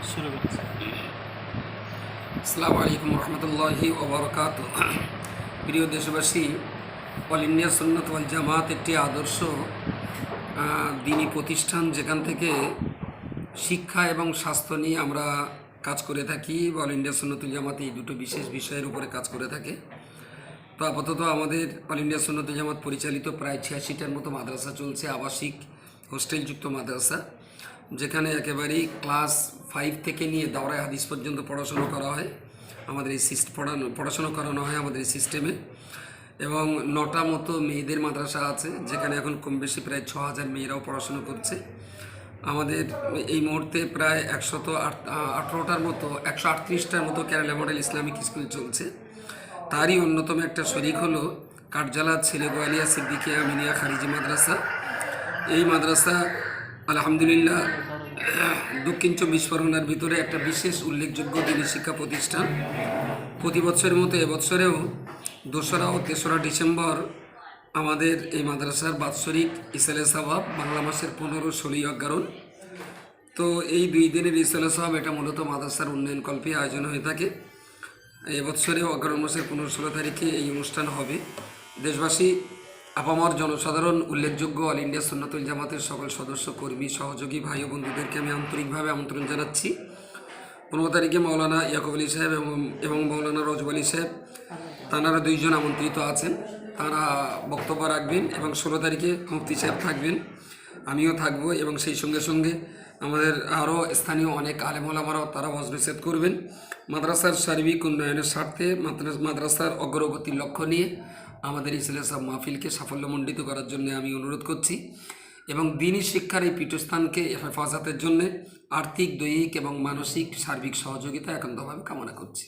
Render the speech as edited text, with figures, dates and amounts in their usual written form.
শুরু করছি। আসসালামু আলাইকুম রহমতুল্লাহি ওয়া বারাকাতুহু। প্রিয় দেশবাসী, অল ইন্ডিয়া সুন্নাত ওয়াল জামাত একটি আদর্শ দিনী প্রতিষ্ঠান, যেখান থেকে শিক্ষা এবং স্বাস্থ্য নিয়ে আমরা কাজ করে থাকি। অল ইন্ডিয়া সুন্নাতুল জামাত এই দুটো বিশেষ বিষয়ের উপরে কাজ করে থাকে। তো আপাতত আমাদের অল ইন্ডিয়া সুন্নাতুল জামাত পরিচালিত প্রায় 86টার মতো মাদ্রাসা চলছে, আবাসিক হোস্টেলযুক্ত মাদ্রাসা, যেখানে একেবারেই ক্লাস 5 থেকে নিয়ে দাওরায়ে হাদিস পর্যন্ত পড়াশুনো করা হয়। আমাদের এই পড়াশুনো করানো হয় আমাদের এই সিস্টেমে। এবং 9টা মতো মেয়েদের মাদ্রাসা আছে, যেখানে এখন কম বেশি প্রায় 6000 মেয়েরাও পড়াশুনো করছে। আমাদের এই মুহূর্তে প্রায় 118টার মতো 138টার মতো কেরালা মডেল ইসলামিক স্কুল চলছে। তারই অন্যতম একটা শরিক হলো কাঠজালা ছেলে গোয়ালিয়া সিদ্দিকিয়া মিনিয়া খারিজি মাদ্রাসা। এই মাদ্রাসা আলহামদুলিল্লাহ দক্ষিণ 24 পরগনার ভিতরে একটা বিশেষ উল্লেখযোগ্য দিনী শিক্ষা প্রতিষ্ঠান। প্রতি বছরের মতো এবছরেও 2রা ও 3রা ডিসেম্বর আমাদের এই মাদ্রাসার বাৎসরিক ইসালে সাওয়াব বাংলা মাসের 15-16 অগ্রহায়ণ। তো এই 2 দিনের ইসালে সাওয়াব এটা মূলত মাদ্রাসার উন্নয়নকল্পে আয়োজন হয়ে থাকে। এবছরে অগ্রহায়ণ মাসের 15-16 তারিখে এই অনুষ্ঠান হবে। দেশবাসী, আপামর জনসাধারণ, উল্লেখযোগ্য অল ইন্ডিয়া সুন্নাতুল জামাতের সকল সদস্য, কর্মী, সহযোগী ভাই ও বন্ধুদেরকে আমি আন্তরিকভাবে আমন্ত্রণ জানাচ্ছি। 15 তারিখে মাওলানা ইয়াকুব আলী সাহেব এবং মাওলানা রজব আলী সাহেব, তাঁরা 2 জন আমন্ত্রিত আছেন, তারা বক্তব্য রাখবেন। এবং 16 তারিখে মুফতি সাহেব থাকবেন, আমিও থাকবো। এবং সেই সঙ্গে সঙ্গে আমাদের আরও স্থানীয় অনেক আলেম ওলামারাও তারা ওয়াজ করবেন। মাদ্রাসার সার্বিক উন্নয়নের স্বার্থে, মাদ্রাসার অগ্রগতির লক্ষ্য নিয়ে আমাদের এই ইসলাহ মাহফিলকে সাফল্যমণ্ডিত করার জন্য আমি অনুরোধ করছি। এবং দিনী শিক্ষার এই পীঠস্থানকে হেফাজতের জন্য আর্থিক, দৈহিক এবং মানসিক সার্বিক সহযোগিতা একান্তভাবে কামনা করছি।